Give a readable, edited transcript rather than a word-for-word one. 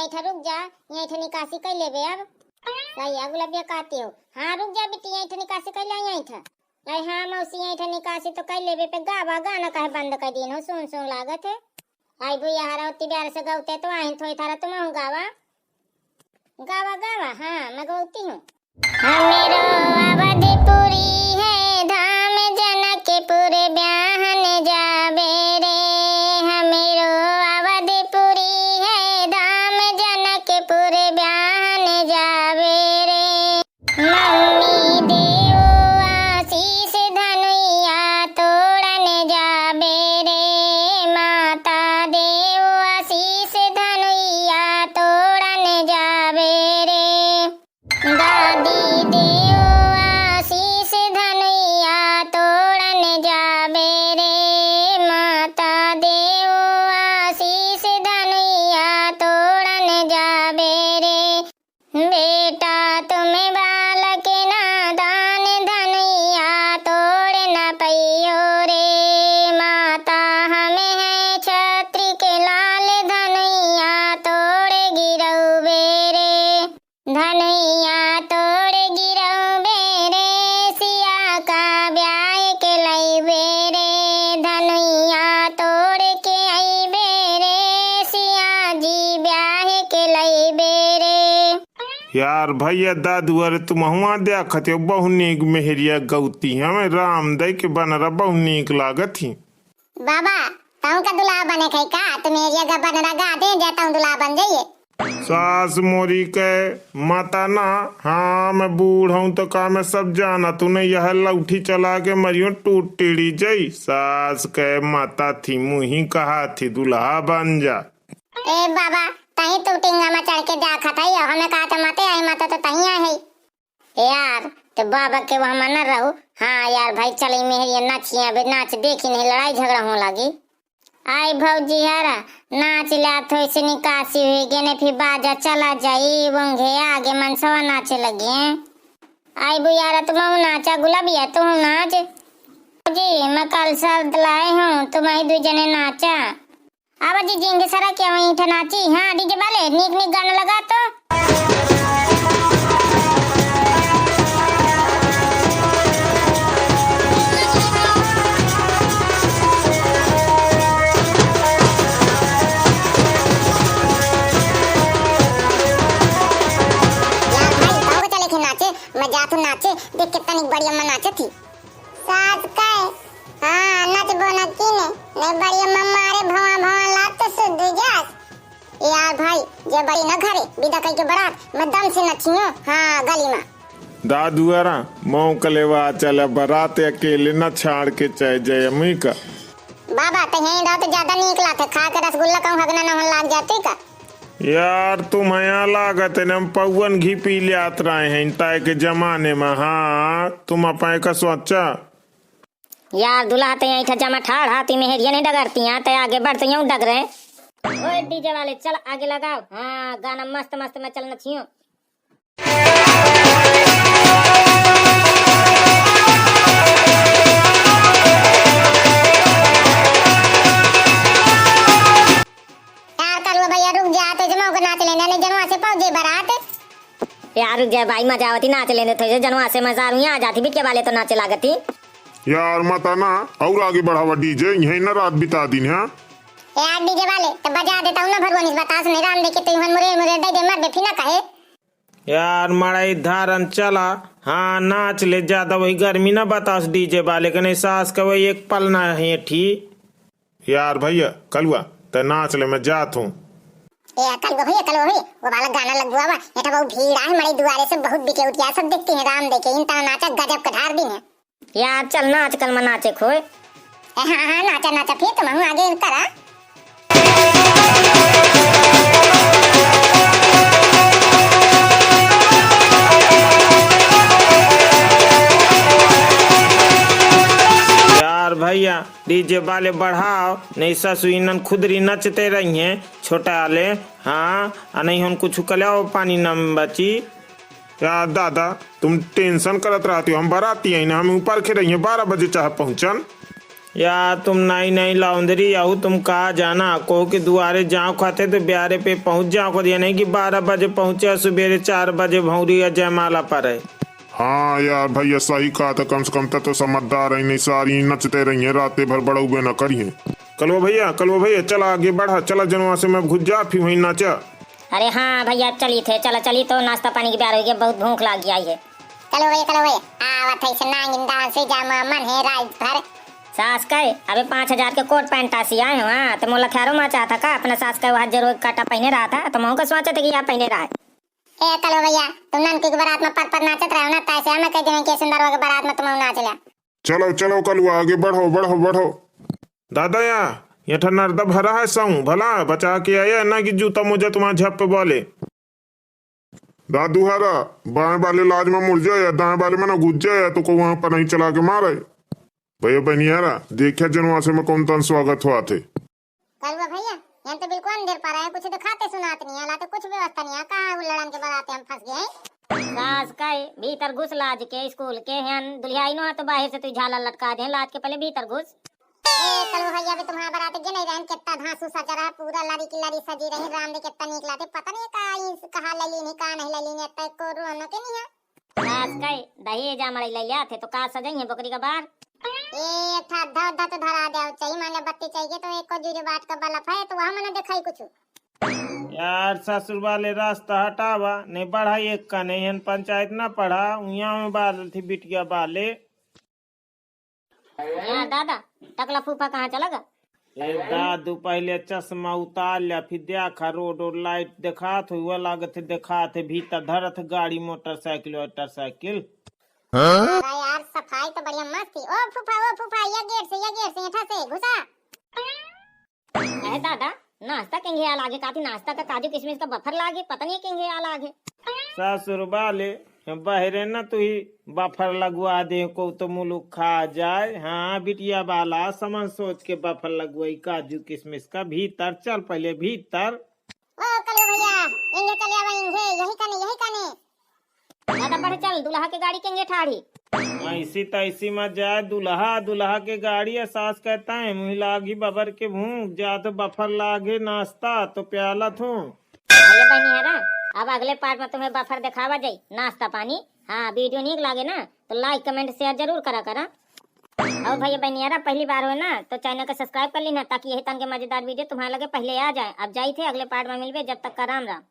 यहीं ठा रुक जा, यहीं ठा निकासी कर लेबे अब। सही है गुलाबिया कहती हो। हाँ रुक जा बेटी, यहीं ठा निकासी कर ले यहीं ठा। अरे हाँ मौसी यहीं ठा निकासी तो कर लेबे पे गावा गाना काहे बंद कर दिन हो, सुन सुन लागत है। आई भैया हरा उतनी प्यार से गौते तो आई थोड़ी थारा तुम हूँ गावा गावा गावा। हाँ मैं गौती हूँ। हमेरो अवधपुरी है धाम जनकपुर ब्याहन जाबे रे। हमेरो अवधपुरी है धाम जनकपुर ब्याहन जाबे रे। मम्मी देओ आशीष धनुया तोड़न जाबे रे। माता देओ आशीष धनुया तोड़न जाबे रे। दादी देओ आशीष धनुया तोड़न जाबे रे। माता देओ आशीष धनुया तोड़न जाबे रे। बेटा तुम्हें बालक नादान धनुया तोड़ न पैयो रे। माता हमें है छत्री के लाल धनुया तोड़ गिरौबे रे। धनुया तोड़ गिरौबे रे। सिया का ब्याह के लैबे रे। धनुया तोड़ के अइबे रे। सिया जी ब्याह के लैबे रे। यार भैया दादू अरे तुम हुआ देखत हो बहु नीक मेहरिया गौती हमें राम दई के बनरा बहु नीक लागत ही। बाबा ताऊ का दुल्हा बने कहीं का तुम एरिया का बनरा गा दे जाता हूँ दुल्हा बन जाइए। सास मोरी के माता ना। हाँ मैं बूढ़ हूँ तो का मैं सब जाना तूने यह लौठी चला के मरियो टूट टेढ़ी जई। सास के माता थी मुही कहा थी दुल्हा बन जा। ए बाबा तही तू टिंगा में चढ़ के जा खाता ही हमें कहा था माते आई माता तो तही आई यार तो बाबा के वहाँ मना रहो। हाँ यार भाई चली मेहरिया नाचिया बे नाच देखी नहीं लड़ाई झगड़ा होने लगी। आई भौजी हरा नाच लिया थोड़ी सी निकासी हुई गए फिर बाजा चला जाई वंगे आगे मनसवा नाचे लगे हैं। आई बुयारा तुम नाचा गुलाबिया तुम नाच जी मैं कल शब्द लाए हूँ तुम्हारी दो जने नाचा। अब जी जिंगे सारा क्या वहीं ठा नाची। हाँ डीजे वाले नीक नीक गाना लगा तो। मैं जातू नाचे देख कितनी बढ़िया मैं नाचे थी। साथ का हाँ नच बोना कीने नहीं बढ़िया मम्मा रे भवा भवा लात तो सुध जास। यार भाई जे बड़ी न घरे विदा कई के बारात मैं दम से नचियो। हाँ गली में दादू अरा मऊ कलेवा चले बारात अकेले न छाड़ के चाहे जय अम्मी का। बाबा तो यहीं रहो तो ज्यादा नीक लाते खा के रसगुल्ला कहूँ हगना न होने लाग जाते का। यार तुम यहाँ लागत है हम पवन घी पी ले आत रहे हैं ताए के जमाने में। हाँ तुम अपाए का सोचा यार दुल्हा तो यहीं जमा ठाड़ हाथी मेहरिया नहीं डगरती हैं तो आगे बढ़ते यूं डग रहे। ओए डीजे वाले चल आगे लगाओ। हाँ गाना मस्त मस्त में चलना चाहिए। यार रुक जा भाई मजा आवती नाच लेने थे जनवा से मजा आ जाती बिटिया वाले तो नाचे लागती। यार मत ना और आगे बढ़ावा डीजे यही ना रात बिता दिन है। यार डीजे वाले तो बजा देता हूँ ना भगवान इस बतास नहीं राम देखे तो मुरे मुरे दे दे मर दे फिर ना कहे। यार मड़ाई धारन चला। हाँ नाच ले ज्यादा वही गर्मी ना बतास डीजे वाले के नहीं सास का वही एक पल ना है ठीक। यार भैया कलुआ तो नाच ले मैं जात हूँ। कल भैया वो वाला गाना लगवा बा ये तो बहुत भीड़ है हमारे दुआरे से बहुत बिके उठिया सब देखते हैं राम देखे इनता नाचा गजब कठार दिन है। यार चल नाच कल मैं नाचे खोए। हाँ नाचा नाचा फिर तुम आगे करा। भैया डीजे वाले बढ़ाओ नहीं ससुईनन खुदरी नचते रही हैं छोटा वाले। हाँ नहीं हम कुछ कल्याओ पानी न बची। यार दादा तुम टेंशन करत रहती हो हम बराती है ना हम ऊपर खे रही हैं 12 बजे चाहे पहुँचन। यार तुम नई नई लॉन्ड्री आओ, तुम कहा जाना को कि दुआरे जाओ खाते तो ब्यारे पे पहुंच जाओ को, ये नहीं कि 12 बजे पहुंचे सवेरे 4 बजे भौरी या जयमाला पर है। हाँ यार भैया सही कहा था, कम से कम तो समझदार है, नहीं सारी नचते रही है रातें भर, बड़ा हुए न करिए। कलवा भैया चला आगे बढ़ा, चला जनवा से मैं घुस जा फिर वहीं नाचा। अरे हाँ भैया चली थे, चली तो नाश्ता पानी की प्यार हो गया, बहुत भूख लग गई है। चलो भैया आवत है से नांगिंदा से जामा मन है रात भर। सास कहे अबे 5000 के कोट पैंट आसी आए हो। हाँ तो मोला ख्यारो में चाहता का अपना सास का वहाँ जरूर काटा पहने रहा था, तो मैं का सोचा था कि यहाँ पहने रहा है। ए कलो भैया तुम ननकी के बारात में पर नाचत रहो ना, तैसे हमें कह दें कि सुंदर के बारात में तुम नाच लिया। चलो कलवा आगे बढ़ो। दादा ये नर्दा भरा है साऊ भला बचा के आया ना कि जूता मुझे तुम्हारा झप पे बोले। दादू हारा बाएं वाले लाज में मुड़ जाए, दाएं वाले में ना घुस जाए तो को वहां पर नहीं चला के मारे। भैया बनियारा देखा जनवा से में कौन तन स्वागत हुआ थे। कलवा भैया यहाँ तो बिल्कुल अंधेर पा रहा है, कुछ दिखाते सुनाते नहीं है, तो कुछ व्यवस्था नहीं है, कहाँ लड़न के बारात हम फंस गए। सास कहे भीतर घुस लाज के स्कूल के हैं दुल्हाई नो तो बाहर से तू झाला लटका दे, लाज के पहले भीतर घुस। कलो भैया भी तुम्हारा बारात के नहीं रहन कितना धांसू सजा रहा, पूरा लड़ी की लड़ी सजी रही, राम दे कितना निकला थे, पता नहीं कहा लली नहीं कहा नहीं लली नहीं, तक को रोनो के नहीं है। सास कहे दहेज मड़ई ले लिया थे तो का सजाई है बकरी का बार। ए था धा तो धरा दे चाहिए, मान ले बत्ती चाहिए तो एक को जीरे बाट का बल्ब है तो वहां मैंने दिखाई कुछ। यार ससुर वाले रास्ता हटावा नहीं बढ़ा, एक का नहीं हन पंचायत ना पढ़ा यहाँ में बाल थी बिटिया बाले। यार दादा टकला फूफा कहाँ चला गा? दादू पहले चश्मा उतार लिया, फिर देखा रोड और लाइट देखा थे, वह लागत देखा थे भीतर धरत गाड़ी मोटरसाइकिल यार सफाई तो बढ़िया मस्त थी। ओ फूफा ये गेट से यहाँ से घुसा। अरे दादा नाश्ता केंगे आल आगे काती, नाश्ता का काजू किशमिश का बफर लागे, पता नहीं केंगे आल आगे। ससुर वाले बहरे न तू ही बफर लगवा दे को तो मुलुक खा जाए। हाँ बिटिया वाला समझ सोच के बफर लगवाई काजू किशमिश का, भीतर चल पहले भीतर। ओ कलो भैया इंगे चले आवा इंगे, यही कने दादा बढ़ चल, दुल्हा के गाड़ी केंगे ठाड़ी। ऐसी तैसी मत जाए, दुल्हा के गाड़ी है, सास कहता है मुँह लागी बबर के भूख जा तो बफर लागे नाश्ता तो प्याला थू। भैया बहनी है ना, अब अगले पार्ट में तुम्हें बफर दिखावा जाई नाश्ता पानी। हाँ वीडियो नीक लागे ना तो लाइक कमेंट शेयर जरूर करा। और भैया बहनियारा पहली बार हो ना तो चैनल को सब्सक्राइब कर लेना, ताकि यही तरह के मजेदार वीडियो तुम्हारे लगे पहले आ जाए। अब जाई थे अगले पार्ट में मिलवे, जब तक का राम राम।